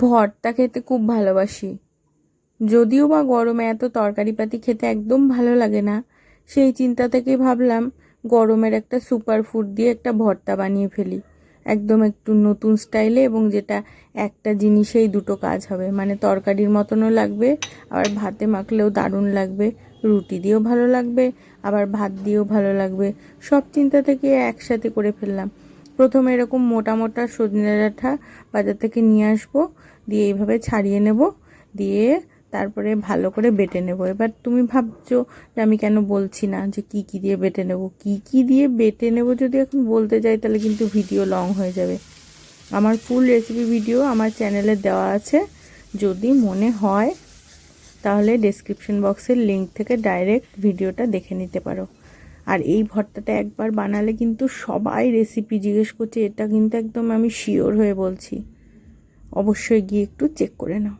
ভর্তা খেতে খুব ভালোবাসি, যদিও বা গরমে এত তরকারিপাতি খেতে একদম ভালো লাগে না। সেই চিন্তা থেকেই ভাবলাম গরমের একটা সুপার ফুড দিয়ে একটা ভর্তা বানিয়ে ফেলি, একদম একটু নতুন স্টাইলে, এবং যেটা একটা জিনিসেই দুটো কাজ হবে, মানে তরকারির মতনও লাগবে, আবার ভাতে মাখলেও দারুণ লাগবে, রুটি দিয়েও ভালো লাগবে, আবার ভাত দিয়েও ভালো লাগবে। সব চিন্তা থেকে একসাথে করে ফেললাম। প্রথমে এরকম মোটা মোটা সজনে ডাঁটা বাজার থেকে নিয়ে আসবো, দিয়ে এইভাবে ছাড়িয়ে নেব, দিয়ে তারপরে ভালো করে বেটে নেব। এবার তুমি ভাবছো যে আমি কেন বলছি না যে কি কি দিয়ে বেটে নেব। কি কি দিয়ে বেটে নেব যদি এখন বলতে যাই তাহলে কিন্তু ভিডিও লং হয়ে যাবে। আমার ফুল রেসিপি ভিডিও আমার চ্যানেলে দেওয়া আছে, যদি মনে হয় তাহলে ডেসক্রিপশন বক্সের লিঙ্ক থেকে ডাইরেক্ট ভিডিওটা দেখে নিতে পারো। আর এই ভর্তাটা একবার বানালে কিন্তু সবাই রেসিপি জিজ্ঞেস করছে, এটা কিন্তু একদম আমি শিওর হয়ে বলছি, অবশ্যই গিয়ে একটু চেক করে নাও।